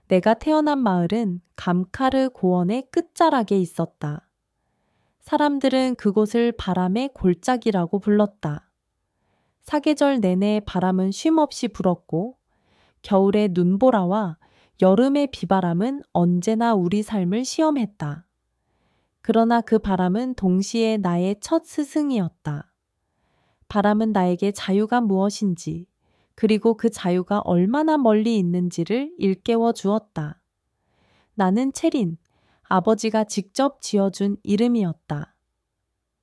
내가 태어난 마을은 감카르 고원의 끝자락에 있었다. 사람들은 그곳을 바람의 골짜기라고 불렀다. 사계절 내내 바람은 쉼없이 불었고 겨울의 눈보라와 여름의 비바람은 언제나 우리 삶을 시험했다. 그러나 그 바람은 동시에 나의 첫 스승이었다. 바람은 나에게 자유가 무엇인지, 그리고 그 자유가 얼마나 멀리 있는지를 일깨워 주었다. 나는 체린, 아버지가 직접 지어준 이름이었다.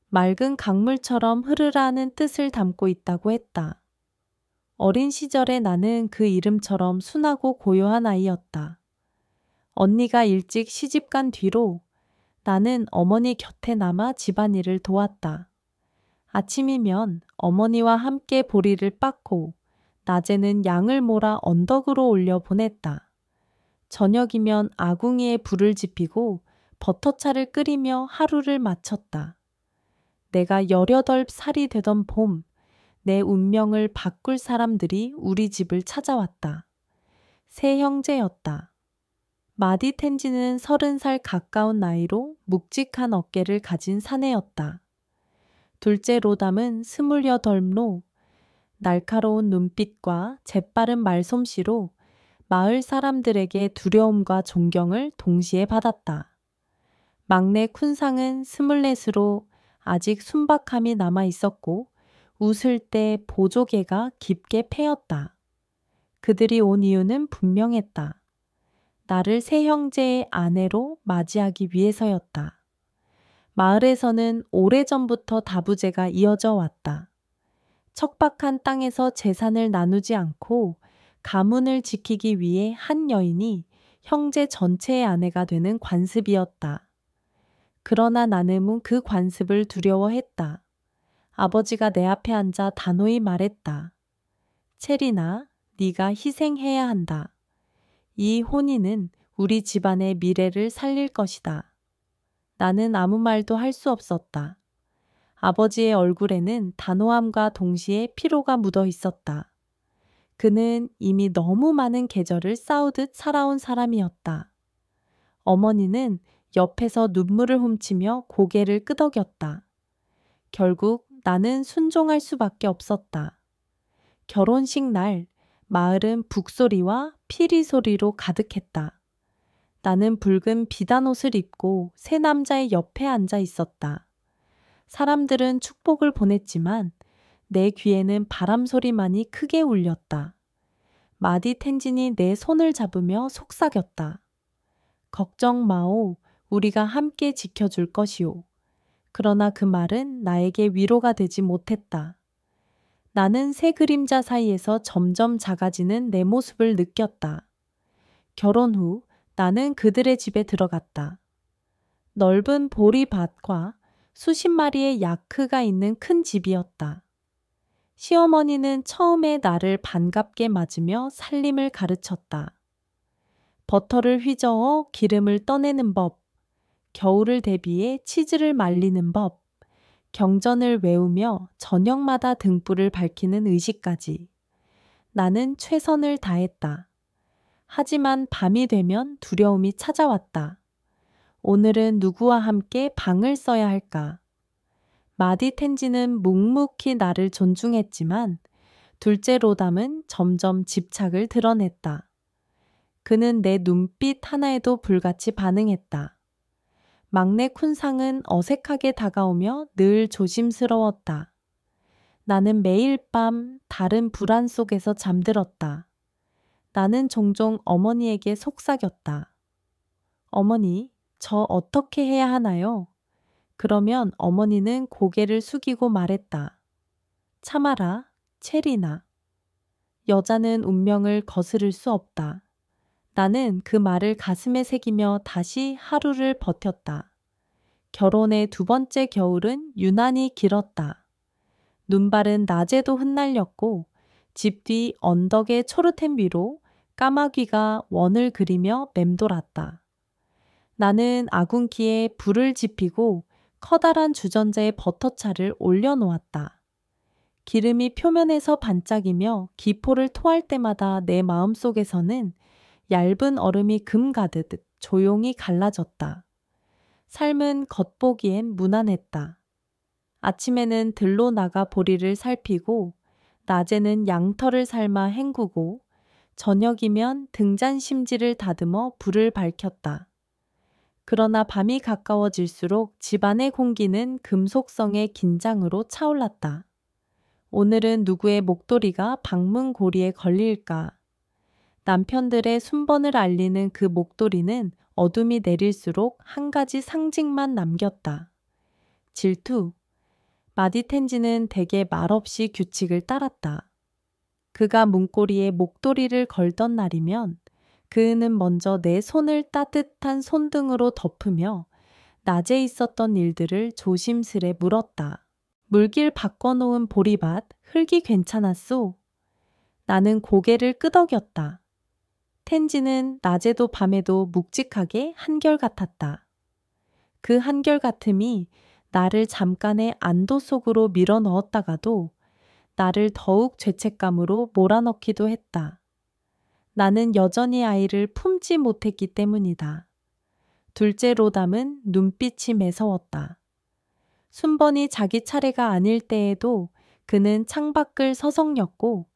맑은 강물처럼 흐르라는 뜻을 담고 있다고 했다. 어린 시절에 나는 그 이름처럼 순하고 고요한 아이였다. 언니가 일찍 시집간 뒤로 나는 어머니 곁에 남아 집안일을 도왔다. 아침이면 어머니와 함께 보리를 빻고 낮에는 양을 몰아 언덕으로 올려 보냈다. 저녁이면 아궁이에 불을 지피고 버터차를 끓이며 하루를 마쳤다. 내가 18살이 되던 봄, 내 운명을 바꿀 사람들이 우리 집을 찾아왔다. 세 형제였다. 마디 텐지는 30살 가까운 나이로 묵직한 어깨를 가진 사내였다. 둘째 로담은 28로 날카로운 눈빛과 재빠른 말솜씨로 마을 사람들에게 두려움과 존경을 동시에 받았다. 막내 쿤상은 24으로 아직 순박함이 남아 있었고 웃을 때 보조개가 깊게 패였다. 그들이 온 이유는 분명했다. 나를 세 형제의 아내로 맞이하기 위해서였다. 마을에서는 오래전부터 다부제가 이어져 왔다. 척박한 땅에서 재산을 나누지 않고 가문을 지키기 위해 한 여인이 형제 전체의 아내가 되는 관습이었다. 그러나 나는 그 관습을 두려워했다. 아버지가 내 앞에 앉아 단호히 말했다. 체리나, 네가 희생해야 한다. 이 혼인은 우리 집안의 미래를 살릴 것이다. 나는 아무 말도 할 수 없었다. 아버지의 얼굴에는 단호함과 동시에 피로가 묻어 있었다. 그는 이미 너무 많은 계절을 싸우듯 살아온 사람이었다. 어머니는 옆에서 눈물을 훔치며 고개를 끄덕였다. 결국 나는 순종할 수밖에 없었다. 결혼식 날 마을은 북소리와 피리 소리로 가득했다. 나는 붉은 비단 옷을 입고 세 남자의 옆에 앉아 있었다. 사람들은 축복을 보냈지만 내 귀에는 바람 소리만이 크게 울렸다. 마디 텐진이 내 손을 잡으며 속삭였다. 걱정 마오, 우리가 함께 지켜줄 것이오. 그러나 그 말은 나에게 위로가 되지 못했다. 나는 새 그림자 사이에서 점점 작아지는 내 모습을 느꼈다. 결혼 후 나는 그들의 집에 들어갔다. 넓은 보리밭과 수십 마리의 야크가 있는 큰 집이었다. 시어머니는 처음에 나를 반갑게 맞으며 살림을 가르쳤다. 버터를 휘저어 기름을 떠내는 법, 겨울을 대비해 치즈를 말리는 법, 경전을 외우며 저녁마다 등불을 밝히는 의식까지. 나는 최선을 다했다. 하지만 밤이 되면 두려움이 찾아왔다. 오늘은 누구와 함께 방을 써야 할까? 마디 텐지는 묵묵히 나를 존중했지만 둘째 로담은 점점 집착을 드러냈다. 그는 내 눈빛 하나에도 불같이 반응했다. 막내 쿤상은 어색하게 다가오며 늘 조심스러웠다. 나는 매일 밤 다른 불안 속에서 잠들었다. 나는 종종 어머니에게 속삭였다. 어머니, 저 어떻게 해야 하나요? 그러면 어머니는 고개를 숙이고 말했다. 참아라, 체리나. 여자는 운명을 거스를 수 없다. 나는 그 말을 가슴에 새기며 다시 하루를 버텼다. 결혼의 두 번째 겨울은 유난히 길었다. 눈발은 낮에도 흩날렸고 집 뒤 언덕의 초르템 위로 까마귀가 원을 그리며 맴돌았다. 나는 아궁키에 불을 지피고 커다란 주전자에 버터차를 올려놓았다. 기름이 표면에서 반짝이며 기포를 토할 때마다 내 마음속에서는 얇은 얼음이 금 가듯 조용히 갈라졌다. 삶은 겉보기엔 무난했다. 아침에는 들로 나가 보리를 살피고, 낮에는 양털을 삶아 헹구고, 저녁이면 등잔심지를 다듬어 불을 밝혔다. 그러나 밤이 가까워질수록 집안의 공기는 금속성의 긴장으로 차올랐다. 오늘은 누구의 목도리가 방문 고리에 걸릴까? 남편들의 순번을 알리는 그 목도리는 어둠이 내릴수록 한 가지 상징만 남겼다. 질투. 마디텐지는 대개 말없이 규칙을 따랐다. 그가 문고리에 목도리를 걸던 날이면 그는 먼저 내 손을 따뜻한 손등으로 덮으며 낮에 있었던 일들을 조심스레 물었다. 물길 바꿔놓은 보리밭, 흙이 괜찮았소? 나는 고개를 끄덕였다. 텐지는 낮에도 밤에도 묵직하게 한결같았다. 그 한결같음이 나를 잠깐의 안도 속으로 밀어넣었다가도 나를 더욱 죄책감으로 몰아넣기도 했다. 나는 여전히 아이를 품지 못했기 때문이다. 둘째 로담은 눈빛이 매서웠다. 순번이 자기 차례가 아닐 때에도 그는 창밖을 서성였고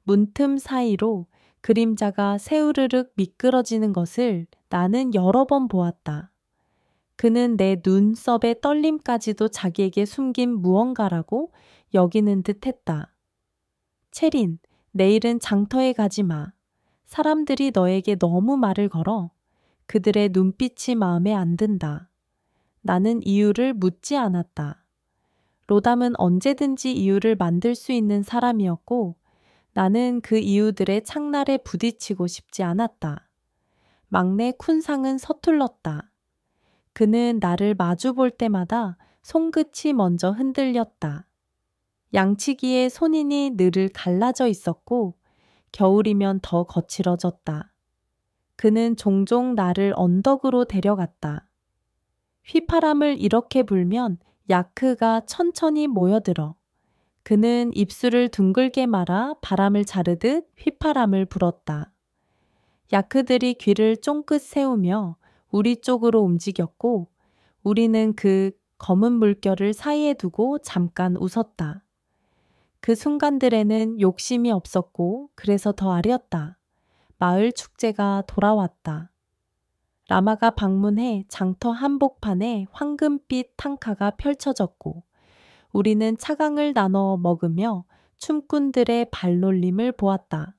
문틈 사이로 그림자가 새우르륵 미끄러지는 것을 나는 여러 번 보았다. 그는 내 눈썹의 떨림까지도 자기에게 숨긴 무언가라고 여기는 듯 했다. 체린, 내일은 장터에 가지 마. 사람들이 너에게 너무 말을 걸어. 그들의 눈빛이 마음에 안 든다. 나는 이유를 묻지 않았다. 로담은 언제든지 이유를 만들 수 있는 사람이었고 나는 그 이유들의 창날에 부딪히고 싶지 않았다. 막내 쿤상은 서툴렀다. 그는 나를 마주 볼 때마다 손끝이 먼저 흔들렸다. 양치기에 손인이 늘을 갈라져 있었고 겨울이면 더 거칠어졌다. 그는 종종 나를 언덕으로 데려갔다. 휘파람을 이렇게 불면 야크가 천천히 모여들어. 그는 입술을 둥글게 말아 바람을 자르듯 휘파람을 불었다. 야크들이 귀를 쫑긋 세우며 우리 쪽으로 움직였고 우리는 그 검은 물결을 사이에 두고 잠깐 웃었다. 그 순간들에는 욕심이 없었고 그래서 더 아렸다. 마을 축제가 돌아왔다. 라마가 방문해 장터 한복판에 황금빛 탕카가 펼쳐졌고 우리는 차강을 나눠 먹으며 춤꾼들의 발놀림을 보았다.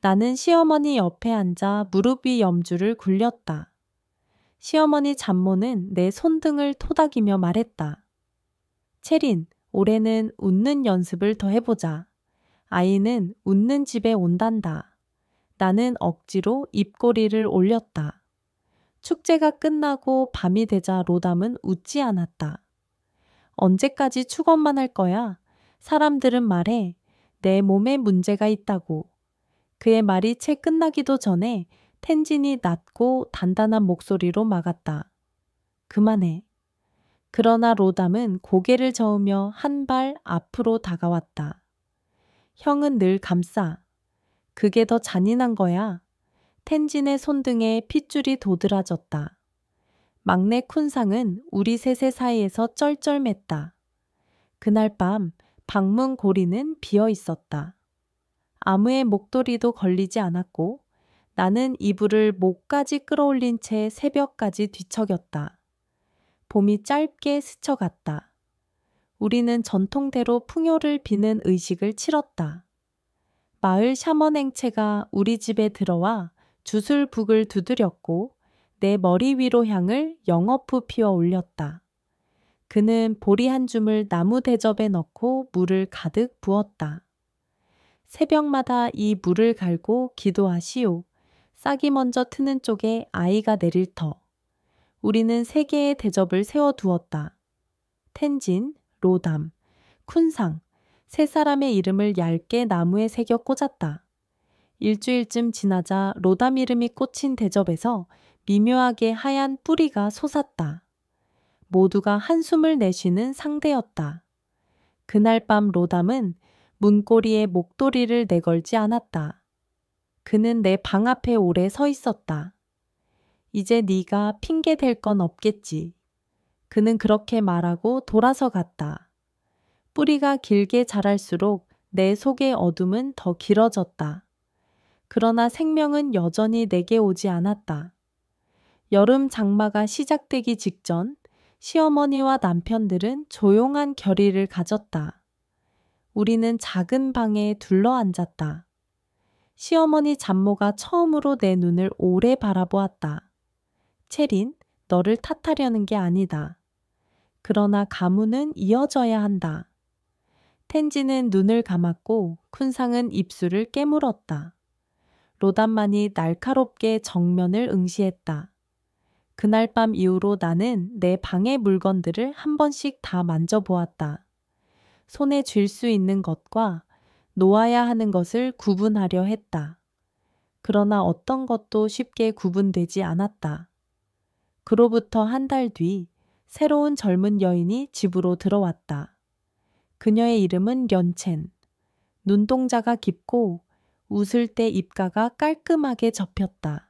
나는 시어머니 옆에 앉아 무릎 위 염주를 굴렸다. 시어머니 잠모는 내 손등을 토닥이며 말했다. 체린, 올해는 웃는 연습을 더 해보자. 아이는 웃는 집에 온단다. 나는 억지로 입꼬리를 올렸다. 축제가 끝나고 밤이 되자 로담은 웃지 않았다. 언제까지 축원만 할 거야? 사람들은 말해. 내 몸에 문제가 있다고. 그의 말이 채 끝나기도 전에 텐진이 낮고 단단한 목소리로 막았다. 그만해. 그러나 로담은 고개를 저으며 한 발 앞으로 다가왔다. 형은 늘 감싸. 그게 더 잔인한 거야. 텐진의 손등에 핏줄이 도드라졌다. 막내 쿤상은 우리 셋의 사이에서 쩔쩔맸다. 그날 밤 방문 고리는 비어 있었다. 아무의 목도리도 걸리지 않았고 나는 이불을 목까지 끌어올린 채 새벽까지 뒤척였다. 봄이 짧게 스쳐갔다. 우리는 전통대로 풍요를 비는 의식을 치렀다. 마을 샤먼 행체가 우리 집에 들어와 주술북을 두드렸고 내 머리 위로 향을 영어푸 피워 올렸다. 그는 보리 한 줌을 나무 대접에 넣고 물을 가득 부었다. 새벽마다 이 물을 갈고 기도하시오. 싹이 먼저 트는 쪽에 아이가 내릴 터. 우리는 3개의 대접을 세워두었다. 텐진, 로담, 쿤상, 3사람의 이름을 얇게 나무에 새겨 꽂았다. 일주일쯤 지나자 로담 이름이 꽂힌 대접에서 미묘하게 하얀 뿌리가 솟았다. 모두가 한숨을 내쉬는 상대였다. 그날 밤 로담은 문고리에 목도리를 내걸지 않았다. 그는 내 방 앞에 오래 서 있었다. 이제 네가 핑계 댈 건 없겠지. 그는 그렇게 말하고 돌아서 갔다. 뿌리가 길게 자랄수록 내 속의 어둠은 더 길어졌다. 그러나 생명은 여전히 내게 오지 않았다. 여름 장마가 시작되기 직전 시어머니와 남편들은 조용한 결의를 가졌다. 우리는 작은 방에 둘러앉았다. 시어머니 잠모가 처음으로 내 눈을 오래 바라보았다. 체린, 너를 탓하려는 게 아니다. 그러나 가문은 이어져야 한다. 텐지는 눈을 감았고 쿤상은 입술을 깨물었다. 로단만이 날카롭게 정면을 응시했다. 그날 밤 이후로 나는 내 방의 물건들을 한 번씩 다 만져보았다. 손에 쥘 수 있는 것과 놓아야 하는 것을 구분하려 했다. 그러나 어떤 것도 쉽게 구분되지 않았다. 그로부터 한 달 뒤 새로운 젊은 여인이 집으로 들어왔다. 그녀의 이름은 련첸. 눈동자가 깊고 웃을 때 입가가 깔끔하게 접혔다.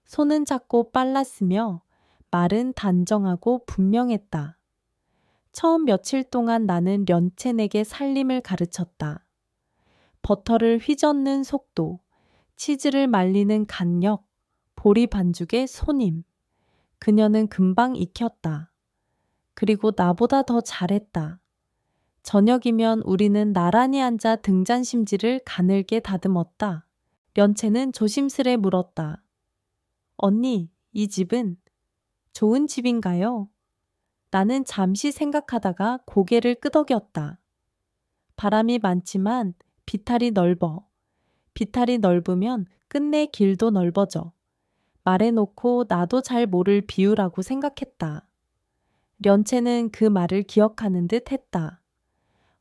손은 작고 빨랐으며 말은 단정하고 분명했다. 처음 며칠 동안 나는 련첸에게 살림을 가르쳤다. 버터를 휘젓는 속도, 치즈를 말리는 간력, 보리 반죽의 손님. 그녀는 금방 익혔다. 그리고 나보다 더 잘했다. 저녁이면 우리는 나란히 앉아 등잔심지를 가늘게 다듬었다. 련체는 조심스레 물었다. 언니, 이 집은 좋은 집인가요? 나는 잠시 생각하다가 고개를 끄덕였다. 바람이 많지만 비탈이 넓어. 비탈이 넓으면 끝내 길도 넓어져. 말해놓고 나도 잘 모를 비유라고 생각했다. 련체는 그 말을 기억하는 듯 했다.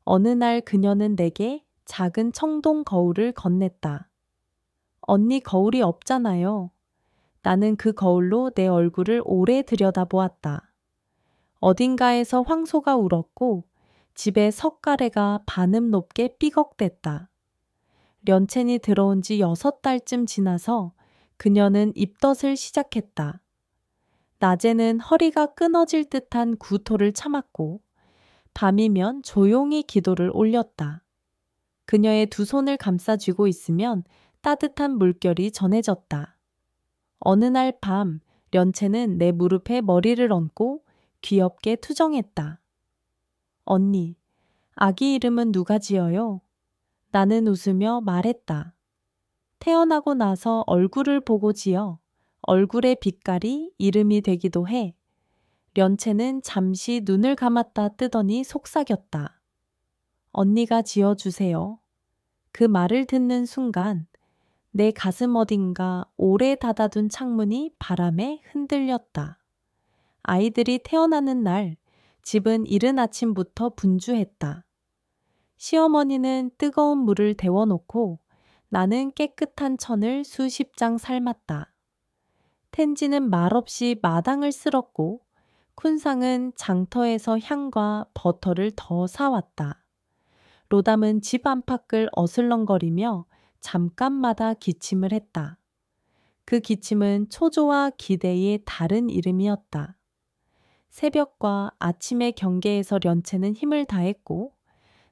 어느 날 그녀는 내게 작은 청동 거울을 건넸다. 언니 거울이 없잖아요. 나는 그 거울로 내 얼굴을 오래 들여다보았다. 어딘가에서 황소가 울었고 집에 석가래가 반음 높게 삐걱댔다. 련첸이 들어온 지 6달쯤 지나서 그녀는 입덧을 시작했다. 낮에는 허리가 끊어질 듯한 구토를 참았고 밤이면 조용히 기도를 올렸다. 그녀의 두 손을 감싸쥐고 있으면 따뜻한 물결이 전해졌다. 어느 날 밤 련체는 내 무릎에 머리를 얹고 귀엽게 투정했다. 언니, 아기 이름은 누가 지어요? 나는 웃으며 말했다. 태어나고 나서 얼굴을 보고 지어. 얼굴의 빛깔이 이름이 되기도 해. 련체는 잠시 눈을 감았다 뜨더니 속삭였다. 언니가 지어주세요. 그 말을 듣는 순간 내 가슴 어딘가 오래 닫아둔 창문이 바람에 흔들렸다. 아이들이 태어나는 날 집은 이른 아침부터 분주했다. 시어머니는 뜨거운 물을 데워놓고 나는 깨끗한 천을 수십 장 삶았다. 텐지는 말없이 마당을 쓸었고 쿤상은 장터에서 향과 버터를 더 사왔다. 로담은 집 안팎을 어슬렁거리며 잠깐마다 기침을 했다. 그 기침은 초조와 기대의 다른 이름이었다. 새벽과 아침의 경계에서 련체는 힘을 다했고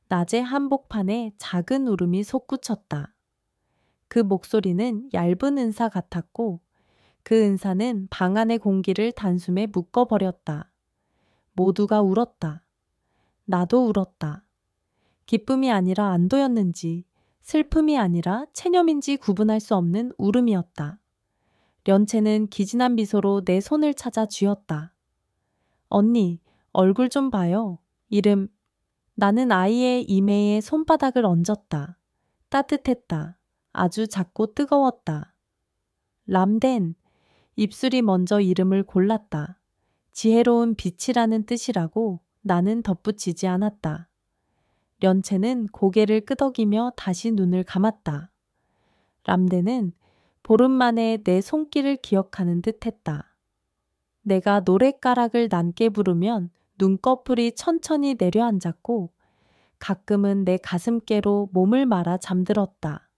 낮의 한복판에 작은 울음이 솟구쳤다. 그 목소리는 얇은 은사 같았고 그 은사는 방 안의 공기를 단숨에 묶어버렸다. 모두가 울었다. 나도 울었다. 기쁨이 아니라 안도였는지 슬픔이 아니라 체념인지 구분할 수 없는 울음이었다. 련체는 기진한 미소로 내 손을 찾아 쥐었다. 언니, 얼굴 좀 봐요. 이름. 나는 아이의 이매에 손바닥을 얹었다. 따뜻했다. 아주 작고 뜨거웠다. 람덴. 입술이 먼저 이름을 골랐다. 지혜로운 빛이라는 뜻이라고 나는 덧붙이지 않았다. 련체는 고개를 끄덕이며 다시 눈을 감았다. 람덴은 보름 만에 내 손길을 기억하는 듯 했다. 내가 노랫가락을 낮게 부르면 눈꺼풀이 천천히 내려앉았고 가끔은 내 가슴께로 몸을 말아 잠들었다.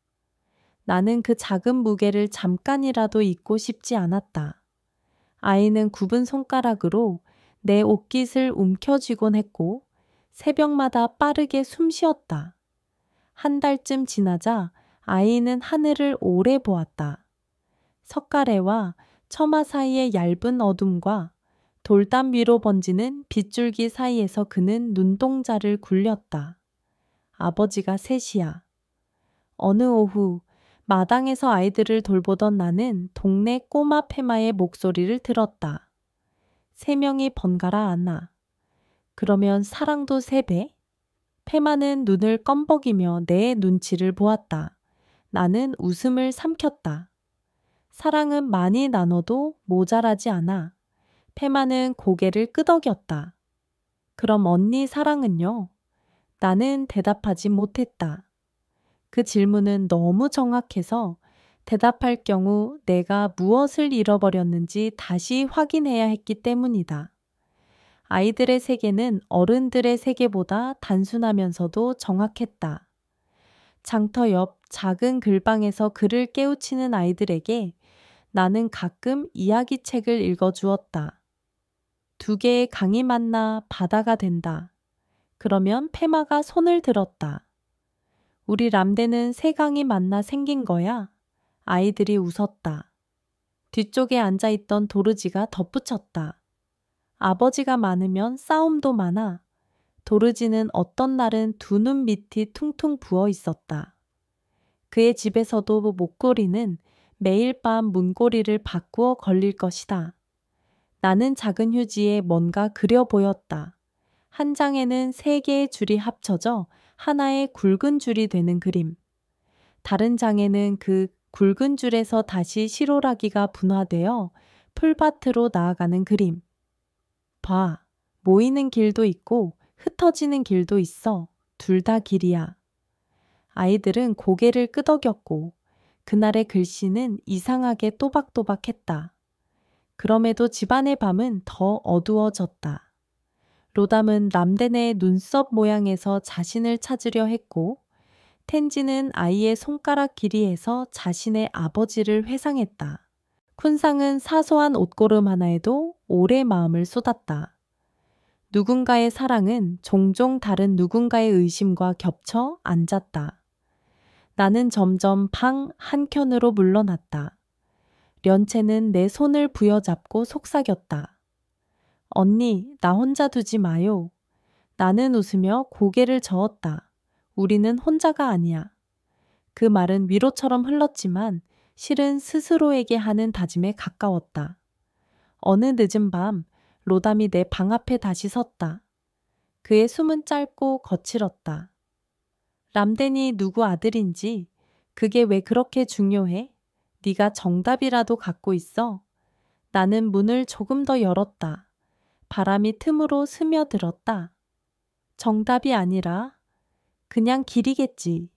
나는 그 작은 무게를 잠깐이라도 잊고 싶지 않았다. 아이는 굽은 손가락으로 내 옷깃을 움켜쥐곤 했고 새벽마다 빠르게 숨 쉬었다. 한 달쯤 지나자 아이는 하늘을 오래 보았다. 석가래와 처마 사이의 얇은 어둠과 돌담 위로 번지는 빗줄기 사이에서 그는 눈동자를 굴렸다. 아버지가 셋이야. 어느 오후 마당에서 아이들을 돌보던 나는 동네 꼬마 페마의 목소리를 들었다. 3명이 번갈아 안아. 그러면 사랑도 3배? 페마는 눈을 껌벅이며 내 눈치를 보았다. 나는 웃음을 삼켰다. 사랑은 많이 나눠도 모자라지 않아. 페마는 고개를 끄덕였다. 그럼 언니 사랑은요? 나는 대답하지 못했다. 그 질문은 너무 정확해서 대답할 경우 내가 무엇을 잃어버렸는지 다시 확인해야 했기 때문이다. 아이들의 세계는 어른들의 세계보다 단순하면서도 정확했다. 장터 옆 작은 글방에서 글을 깨우치는 아이들에게 나는 가끔 이야기책을 읽어주었다. 2개의 강이 만나 바다가 된다. 그러면 페마가 손을 들었다. 우리 람대는 3강이 만나 생긴 거야. 아이들이 웃었다. 뒤쪽에 앉아있던 도르지가 덧붙였다. 아버지가 많으면 싸움도 많아. 도르지는 어떤 날은 2눈 밑이 퉁퉁 부어 있었다. 그의 집에서도 목걸이는 매일 밤 문고리를 바꾸어 걸릴 것이다. 나는 작은 휴지에 뭔가 그려 보였다. 한 장에는 3개의 줄이 합쳐져 하나의 굵은 줄이 되는 그림. 다른 장에는 그 굵은 줄에서 다시 실오라기가 분화되어 풀밭으로 나아가는 그림. 봐, 모이는 길도 있고 흩어지는 길도 있어. 둘 다 길이야. 아이들은 고개를 끄덕였고 그날의 글씨는 이상하게 또박또박했다. 그럼에도 집안의 밤은 더 어두워졌다. 로담은 람데네의 눈썹 모양에서 자신을 찾으려 했고 텐지는 아이의 손가락 길이에서 자신의 아버지를 회상했다. 쿤상은 사소한 옷고름 하나에도 오래 마음을 쏟았다. 누군가의 사랑은 종종 다른 누군가의 의심과 겹쳐 앉았다. 나는 점점 방 한켠으로 물러났다. 련체는 내 손을 부여잡고 속삭였다. 언니, 나 혼자 두지 마요. 나는 웃으며 고개를 저었다. 우리는 혼자가 아니야. 그 말은 위로처럼 흘렀지만 실은 스스로에게 하는 다짐에 가까웠다. 어느 늦은 밤 로담이 내 방 앞에 다시 섰다. 그의 숨은 짧고 거칠었다. 람덴이 누구 아들인지 그게 왜 그렇게 중요해? 네가 정답이라도 갖고 있어. 나는 문을 조금 더 열었다. 바람이 틈으로 스며들었다. 정답이 아니라 그냥 길이겠지.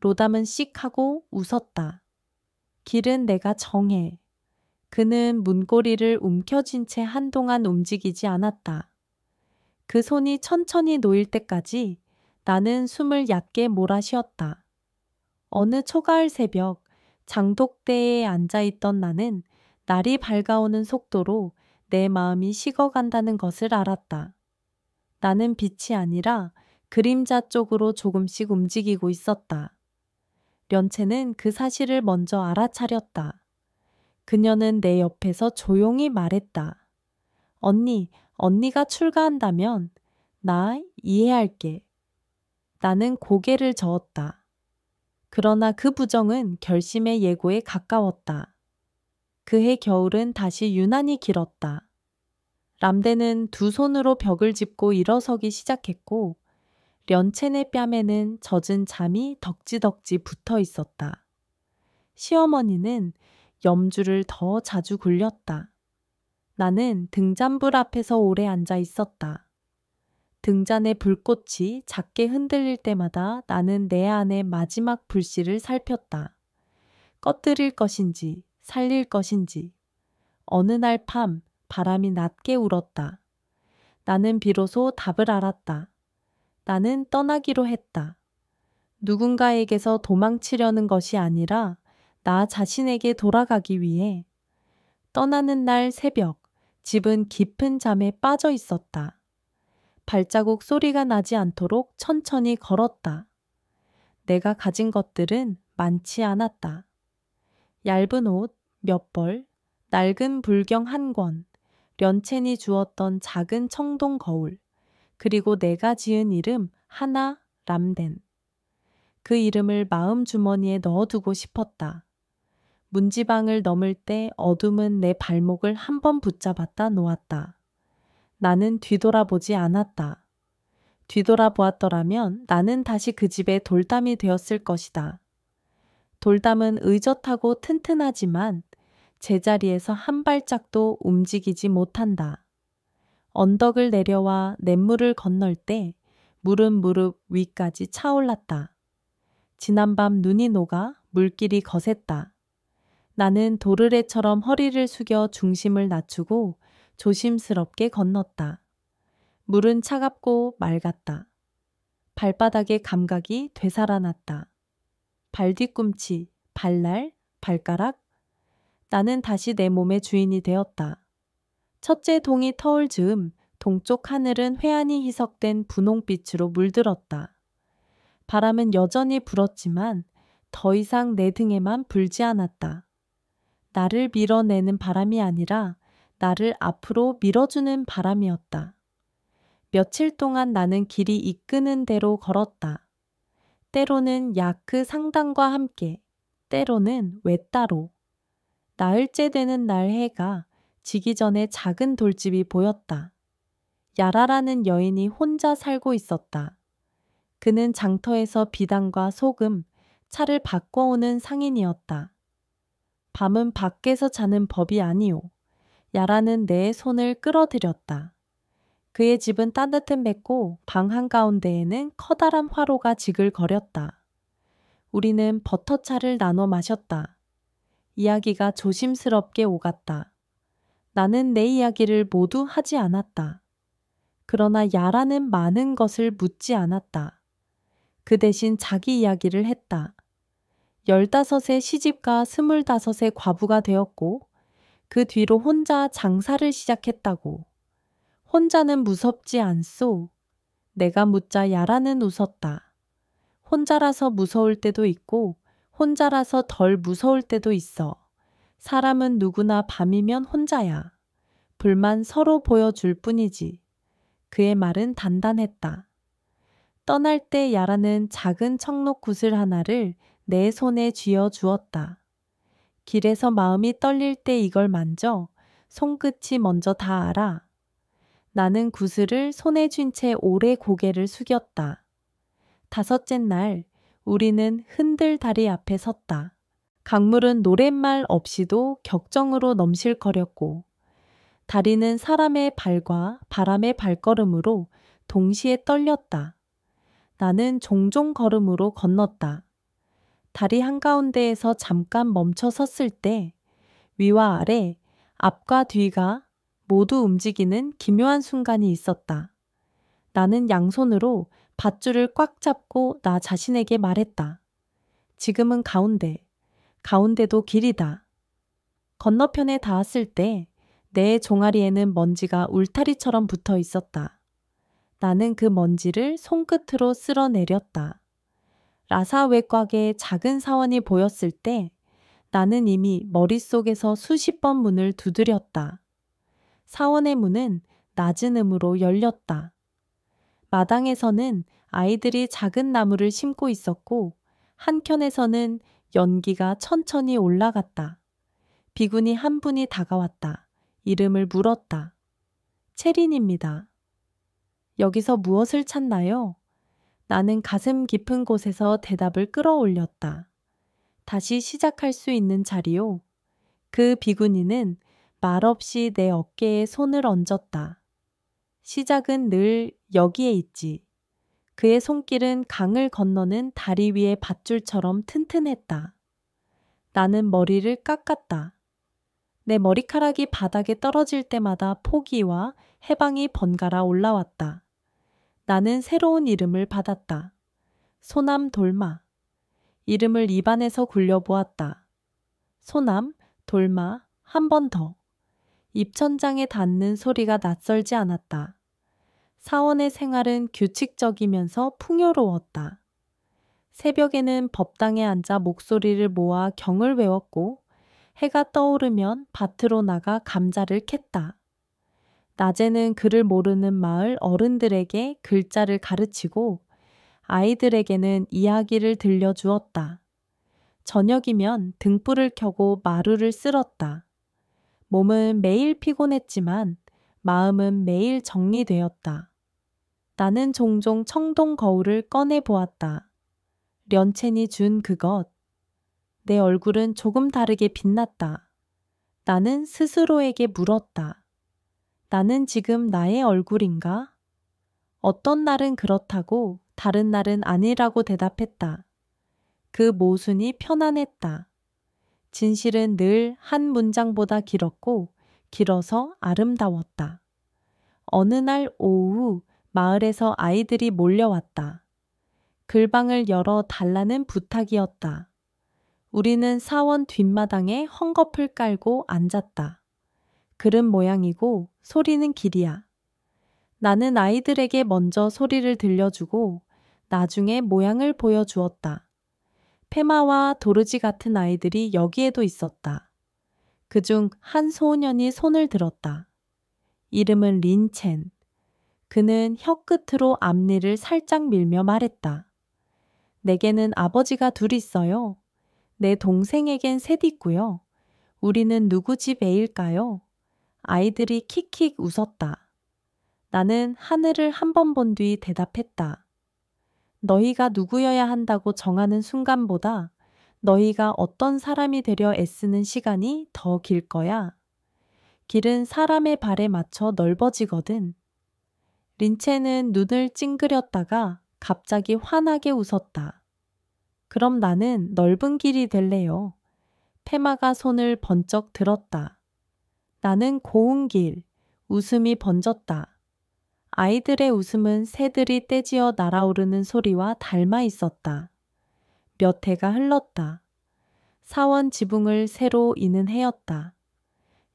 로담은 씩 하고 웃었다. 길은 내가 정해. 그는 문고리를 움켜쥔 채 한동안 움직이지 않았다. 그 손이 천천히 놓일 때까지 나는 숨을 얕게 몰아쉬었다. 어느 초가을 새벽 장독대에 앉아있던 나는 날이 밝아오는 속도로 내 마음이 식어간다는 것을 알았다. 나는 빛이 아니라 그림자 쪽으로 조금씩 움직이고 있었다. 련체는 그 사실을 먼저 알아차렸다. 그녀는 내 옆에서 조용히 말했다. 언니, 언니가 출가한다면 나 이해할게. 나는 고개를 저었다. 그러나 그 부정은 결심의 예고에 가까웠다. 그해 겨울은 다시 유난히 길었다. 람데는 2 손으로 벽을 짚고 일어서기 시작했고 련첸의 뺨에는 젖은 잠이 덕지덕지 붙어 있었다. 시어머니는 염주를 더 자주 굴렸다. 나는 등잔불 앞에서 오래 앉아 있었다. 등잔의 불꽃이 작게 흔들릴 때마다 나는 내 안의 마지막 불씨를 살폈다. 꺼뜨릴 것인지 살릴 것인지. 어느 날 밤 바람이 낮게 울었다. 나는 비로소 답을 알았다. 나는 떠나기로 했다. 누군가에게서 도망치려는 것이 아니라 나 자신에게 돌아가기 위해. 떠나는 날 새벽, 집은 깊은 잠에 빠져 있었다. 발자국 소리가 나지 않도록 천천히 걸었다. 내가 가진 것들은 많지 않았다. 얇은 옷 몇 벌, 낡은 불경 한 권, 련첸이 주었던 작은 청동 거울, 그리고 내가 지은 이름 하나 람덴. 그 이름을 마음 주머니에 넣어두고 싶었다. 문지방을 넘을 때 어둠은 내 발목을 한 번 붙잡았다 놓았다. 나는 뒤돌아보지 않았다. 뒤돌아보았더라면 나는 다시 그 집의 돌담이 되었을 것이다. 돌담은 의젓하고 튼튼하지만 제자리에서 한 발짝도 움직이지 못한다. 언덕을 내려와 냇물을 건널 때 물은 무릎 위까지 차올랐다. 지난밤 눈이 녹아 물길이 거셌다. 나는 도르래처럼 허리를 숙여 중심을 낮추고 조심스럽게 건넜다. 물은 차갑고 맑았다. 발바닥의 감각이 되살아났다. 발 뒤꿈치, 발날, 발가락. 나는 다시 내 몸의 주인이 되었다. 첫째 동이 터울 즈음 동쪽 하늘은 회한이 희석된 분홍빛으로 물들었다. 바람은 여전히 불었지만 더 이상 내 등에만 불지 않았다. 나를 밀어내는 바람이 아니라 나를 앞으로 밀어주는 바람이었다. 며칠 동안 나는 길이 이끄는 대로 걸었다. 때로는 야크 상당과 함께, 때로는 외따로. 나흘째 되는 날 해가 지기 전에 작은 돌집이 보였다. 야라라는 여인이 혼자 살고 있었다. 그는 장터에서 비단과 소금, 차를 바꿔오는 상인이었다. 밤은 밖에서 자는 법이 아니오. 야라는 내 손을 끌어들였다. 그의 집은 따뜻했고 방 한가운데에는 커다란 화로가 지글거렸다. 우리는 버터차를 나눠 마셨다. 이야기가 조심스럽게 오갔다. 나는 내 이야기를 모두 하지 않았다. 그러나 야라는 많은 것을 묻지 않았다. 그 대신 자기 이야기를 했다. 15의 시집과 25의 과부가 되었고 그 뒤로 혼자 장사를 시작했다고. 혼자는 무섭지 않소. 내가 묻자 야라는 웃었다. 혼자라서 무서울 때도 있고 혼자라서 덜 무서울 때도 있어. 사람은 누구나 밤이면 혼자야. 불만 서로 보여줄 뿐이지. 그의 말은 단단했다. 떠날 때 야라는 작은 청록 구슬 하나를 내 손에 쥐어 주었다. 길에서 마음이 떨릴 때 이걸 만져 손끝이 먼저 다 알아. 나는 구슬을 손에 쥔 채 오래 고개를 숙였다. 5째 날 우리는 흔들 다리 앞에 섰다. 강물은 노랫말 없이도 격정으로 넘실거렸고 다리는 사람의 발과 바람의 발걸음으로 동시에 떨렸다. 나는 종종 걸음으로 건넜다. 다리 한가운데에서 잠깐 멈춰 섰을 때 위와 아래, 앞과 뒤가 모두 움직이는 기묘한 순간이 있었다. 나는 양손으로 밧줄을 꽉 잡고 나 자신에게 말했다. 지금은 가운데, 가운데도 길이다. 건너편에 닿았을 때 내 종아리에는 먼지가 울타리처럼 붙어 있었다. 나는 그 먼지를 손끝으로 쓸어내렸다. 라사 외곽에 작은 사원이 보였을 때 나는 이미 머릿속에서 수십 번 문을 두드렸다. 사원의 문은 낮은 음으로 열렸다. 마당에서는 아이들이 작은 나무를 심고 있었고 한켠에서는 연기가 천천히 올라갔다. 비구니 한 분이 다가왔다. 이름을 물었다. 체린입니다. 여기서 무엇을 찾나요? 나는 가슴 깊은 곳에서 대답을 끌어올렸다. 다시 시작할 수 있는 자리요. 그 비구니는 말없이 내 어깨에 손을 얹었다. 시작은 늘 여기에 있지. 그의 손길은 강을 건너는 다리 위의 밧줄처럼 튼튼했다. 나는 머리를 깎았다. 내 머리카락이 바닥에 떨어질 때마다 포기와 해방이 번갈아 올라왔다. 나는 새로운 이름을 받았다. 소남 돌마. 이름을 입안에서 굴려보았다. 소남, 돌마, 한 번 더. 입천장에 닿는 소리가 낯설지 않았다. 사원의 생활은 규칙적이면서 풍요로웠다. 새벽에는 법당에 앉아 목소리를 모아 경을 외웠고 해가 떠오르면 밭으로 나가 감자를 캤다. 낮에는 글을 모르는 마을 어른들에게 글자를 가르치고 아이들에게는 이야기를 들려주었다. 저녁이면 등불을 켜고 마루를 쓸었다. 몸은 매일 피곤했지만 마음은 매일 정리되었다. 나는 종종 청동 거울을 꺼내 보았다. 련첸이 준 그것. 내 얼굴은 조금 다르게 빛났다. 나는 스스로에게 물었다. 나는 지금 나의 얼굴인가? 어떤 날은 그렇다고 다른 날은 아니라고 대답했다. 그 모순이 편안했다. 진실은 늘 한 문장보다 길었고 길어서 아름다웠다. 어느 날 오후 마을에서 아이들이 몰려왔다. 글방을 열어 달라는 부탁이었다. 우리는 사원 뒷마당에 헝겊을 깔고 앉았다. 글은 모양이고 소리는 길이야. 나는 아이들에게 먼저 소리를 들려주고 나중에 모양을 보여주었다. 페마와 도르지 같은 아이들이 여기에도 있었다. 그중 한 소년이 손을 들었다. 이름은 린첸. 그는 혀끝으로 앞니를 살짝 밀며 말했다. 내게는 아버지가 둘 있어요. 내 동생에겐 셋 있고요. 우리는 누구 집 애일까요? 아이들이 킥킥 웃었다. 나는 하늘을 한 번 본 뒤 대답했다. 너희가 누구여야 한다고 정하는 순간보다 너희가 어떤 사람이 되려 애쓰는 시간이 더 길 거야. 길은 사람의 발에 맞춰 넓어지거든. 린체는 눈을 찡그렸다가 갑자기 환하게 웃었다. 그럼 나는 넓은 길이 될래요. 페마가 손을 번쩍 들었다. 나는 고운 길, 웃음이 번졌다. 아이들의 웃음은 새들이 떼지어 날아오르는 소리와 닮아 있었다. 몇 해가 흘렀다. 사원 지붕을 새로 이는 해였다.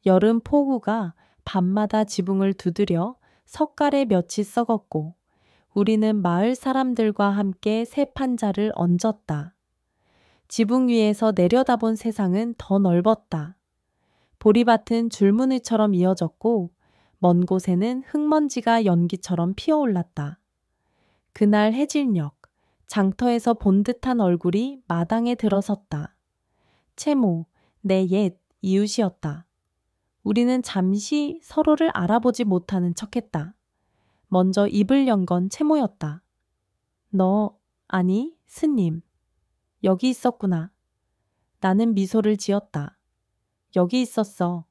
여름 폭우가 밤마다 지붕을 두드려 석갈에 몇이 썩었고 우리는 마을 사람들과 함께 새 판자를 얹었다. 지붕 위에서 내려다본 세상은 더 넓었다. 보리밭은 줄무늬처럼 이어졌고 먼 곳에는 흙먼지가 연기처럼 피어올랐다. 그날 해질녘 장터에서 본 듯한 얼굴이 마당에 들어섰다. 채모, 내 옛 이웃이었다. 우리는 잠시 서로를 알아보지 못하는 척했다. 먼저 입을 연 건 채모였다. 너, 아니, 스님. 여기 있었구나. 나는 미소를 지었다. 여기 있었어.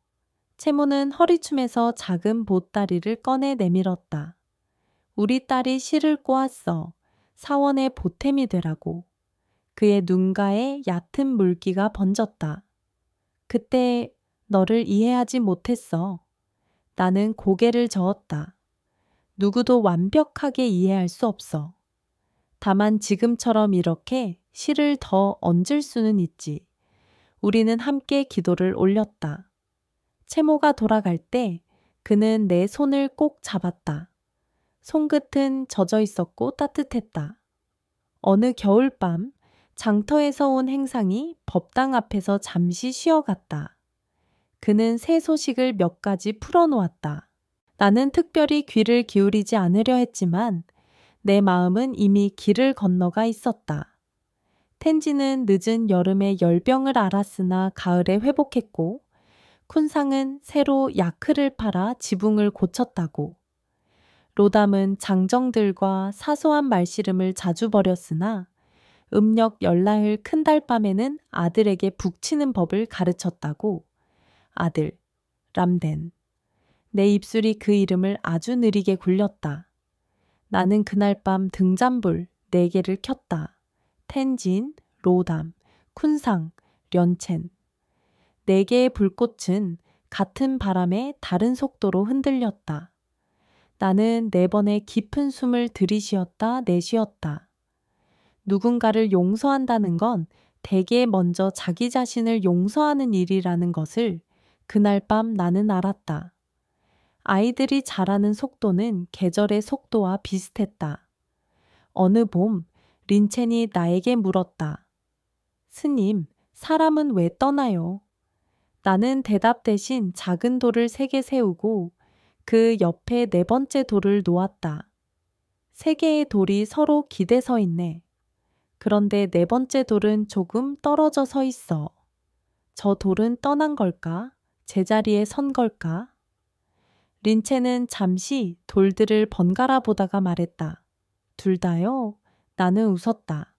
채모는 허리춤에서 작은 보따리를 꺼내 내밀었다. 우리 딸이 실을 꼬았어. 사원의 보탬이 되라고. 그의 눈가에 얕은 물기가 번졌다. 그때 너를 이해하지 못했어. 나는 고개를 저었다. 누구도 완벽하게 이해할 수 없어. 다만 지금처럼 이렇게 실을 더 얹을 수는 있지. 우리는 함께 기도를 올렸다. 채모가 돌아갈 때 그는 내 손을 꼭 잡았다. 손끝은 젖어 있었고 따뜻했다. 어느 겨울밤 장터에서 온 행상이 법당 앞에서 잠시 쉬어갔다. 그는 새 소식을 몇 가지 풀어놓았다. 나는 특별히 귀를 기울이지 않으려 했지만 내 마음은 이미 길을 건너가 있었다. 텐지는 늦은 여름에 열병을 앓았으나 가을에 회복했고 쿤상은 새로 야크를 팔아 지붕을 고쳤다고. 로담은 장정들과 사소한 말씨름을 자주 벌였으나 음력 열나흘 큰달밤에는 아들에게 북치는 법을 가르쳤다고. 아들, 람덴. 내 입술이 그 이름을 아주 느리게 굴렸다. 나는 그날 밤 등잔불 4개를 켰다. 텐진, 로담, 쿤상, 련첸. 4개의 불꽃은 같은 바람에 다른 속도로 흔들렸다. 나는 4번의 깊은 숨을 들이쉬었다 내쉬었다. 누군가를 용서한다는 건 대개 먼저 자기 자신을 용서하는 일이라는 것을 그날 밤 나는 알았다. 아이들이 자라는 속도는 계절의 속도와 비슷했다. 어느 봄, 린첸이 나에게 물었다. 스님, 사람은 왜 떠나요? 나는 대답 대신 작은 돌을 3개 세우고 그 옆에 4번째 돌을 놓았다. 3개의 돌이 서로 기대 서 있네. 그런데 4번째 돌은 조금 떨어져 서 있어. 저 돌은 떠난 걸까? 제자리에 선 걸까? 린체는 잠시 돌들을 번갈아 보다가 말했다. 둘 다요? 나는 웃었다.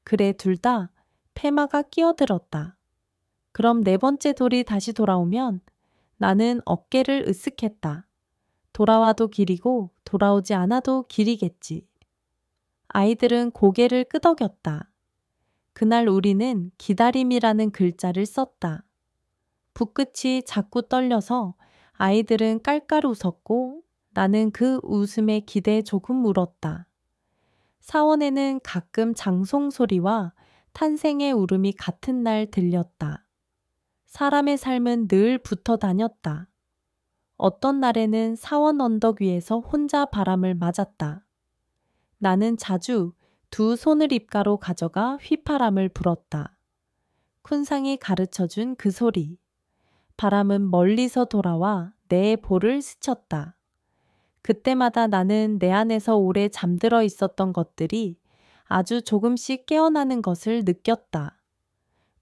그래, 둘 다. 페마가 끼어들었다. 그럼 4번째 돌이 다시 돌아오면 나는 어깨를 으쓱했다. 돌아와도 길이고 돌아오지 않아도 길이겠지. 아이들은 고개를 끄덕였다. 그날 우리는 기다림이라는 글자를 썼다. 붓끝이 자꾸 떨려서 아이들은 깔깔 웃었고 나는 그 웃음에 기대 조금 울었다. 사원에는 가끔 장송 소리와 탄생의 울음이 같은 날 들렸다. 사람의 삶은 늘 붙어 다녔다. 어떤 날에는 사원 언덕 위에서 혼자 바람을 맞았다. 나는 자주 2 손을 입가로 가져가 휘파람을 불었다. 쿤상이 가르쳐준 그 소리. 바람은 멀리서 돌아와 내 볼을 스쳤다. 그때마다 나는 내 안에서 오래 잠들어 있었던 것들이 아주 조금씩 깨어나는 것을 느꼈다.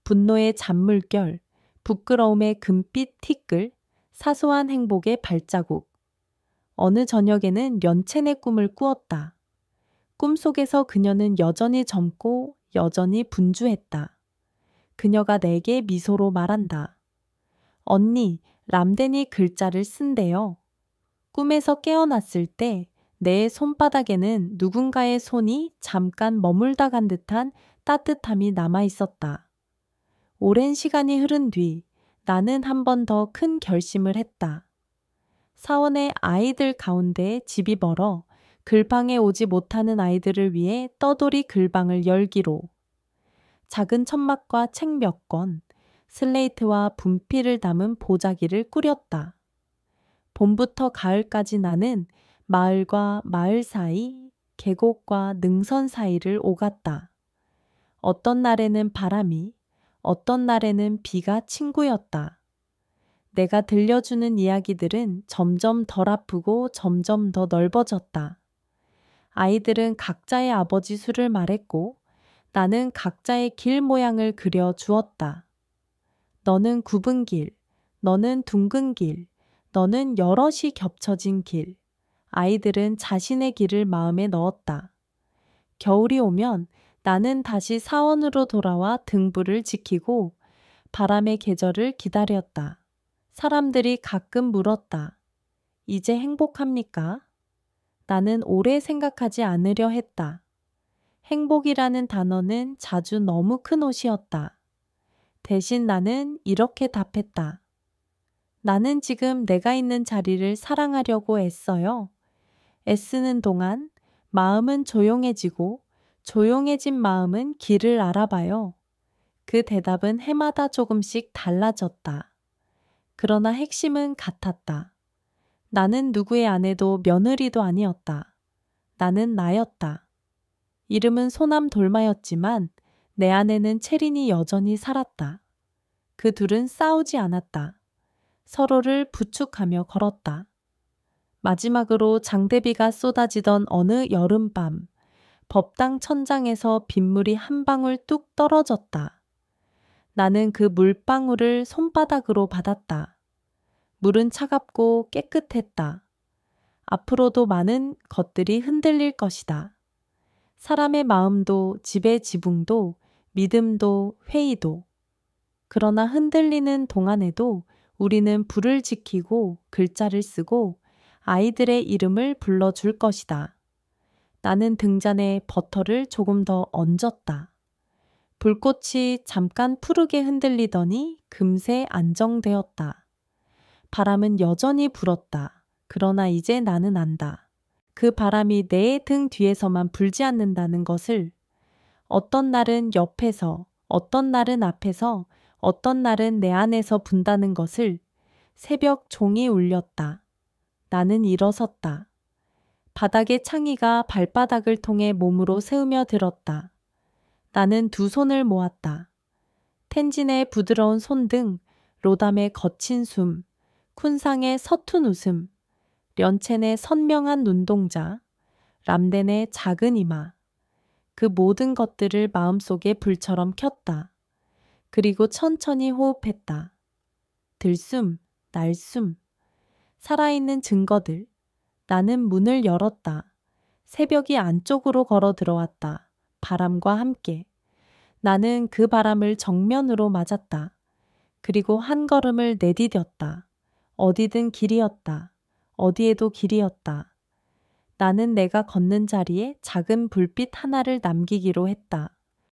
분노의 잔물결, 부끄러움의 금빛 티끌, 사소한 행복의 발자국. 어느 저녁에는 연첸의 꿈을 꾸었다. 꿈속에서 그녀는 여전히 젊고 여전히 분주했다. 그녀가 내게 미소로 말한다. 언니, 람덴이 글자를 쓴대요. 꿈에서 깨어났을 때 내 손바닥에는 누군가의 손이 잠깐 머물다 간 듯한 따뜻함이 남아 있었다. 오랜 시간이 흐른 뒤 나는 한 번 더 큰 결심을 했다. 사원의 아이들 가운데 집이 멀어 글방에 오지 못하는 아이들을 위해 떠돌이 글방을 열기로. 작은 천막과 책 몇 권, 슬레이트와 분필을 담은 보자기를 꾸렸다. 봄부터 가을까지 나는 마을과 마을 사이, 계곡과 능선 사이를 오갔다. 어떤 날에는 바람이, 어떤 날에는 비가 친구였다. 내가 들려주는 이야기들은 점점 덜 아프고 점점 더 넓어졌다. 아이들은 각자의 아버지 수를 말했고 나는 각자의 길 모양을 그려 주었다. 너는 굽은 길, 너는 둥근 길, 너는 여럿이 겹쳐진 길. 아이들은 자신의 길을 마음에 넣었다. 겨울이 오면 나는 다시 사원으로 돌아와 등불을 지키고 바람의 계절을 기다렸다. 사람들이 가끔 물었다. 이제 행복합니까? 나는 오래 생각하지 않으려 했다. 행복이라는 단어는 자주 너무 큰 옷이었다. 대신 나는 이렇게 답했다. 나는 지금 내가 있는 자리를 사랑하려고 애써요. 애쓰는 동안 마음은 조용해지고 조용해진 마음은 길을 알아봐요. 그 대답은 해마다 조금씩 달라졌다. 그러나 핵심은 같았다. 나는 누구의 아내도 며느리도 아니었다. 나는 나였다. 이름은 소남 돌마였지만 내 안에는 체린이 여전히 살았다. 그 둘은 싸우지 않았다. 서로를 부축하며 걸었다. 마지막으로 장대비가 쏟아지던 어느 여름밤, 법당 천장에서 빗물이 한 방울 뚝 떨어졌다. 나는 그 물방울을 손바닥으로 받았다. 물은 차갑고 깨끗했다. 앞으로도 많은 것들이 흔들릴 것이다. 사람의 마음도 집의 지붕도 믿음도 회의도. 그러나 흔들리는 동안에도 우리는 불을 지키고 글자를 쓰고 아이들의 이름을 불러줄 것이다. 나는 등잔에 버터를 조금 더 얹었다. 불꽃이 잠깐 푸르게 흔들리더니 금세 안정되었다. 바람은 여전히 불었다. 그러나 이제 나는 안다. 그 바람이 내 등 뒤에서만 불지 않는다는 것을. 어떤 날은 옆에서, 어떤 날은 앞에서 어떤 날은 내 안에서 분다는 것을 새벽 종이 울렸다. 나는 일어섰다. 바닥에 창의가 발바닥을 통해 몸으로 세우며 들었다. 나는 두 손을 모았다. 텐진의 부드러운 손등, 로담의 거친 숨, 쿤상의 서툰 웃음, 련첸의 선명한 눈동자, 람덴의 작은 이마. 그 모든 것들을 마음속에 불처럼 켰다. 그리고 천천히 호흡했다. 들숨, 날숨, 살아있는 증거들. 나는 문을 열었다. 새벽이 안쪽으로 걸어 들어왔다. 바람과 함께. 나는 그 바람을 정면으로 맞았다. 그리고 한 걸음을 내디뎠다. 어디든 길이었다. 어디에도 길이었다. 나는 내가 걷는 자리에 작은 불빛 하나를 남기기로 했다.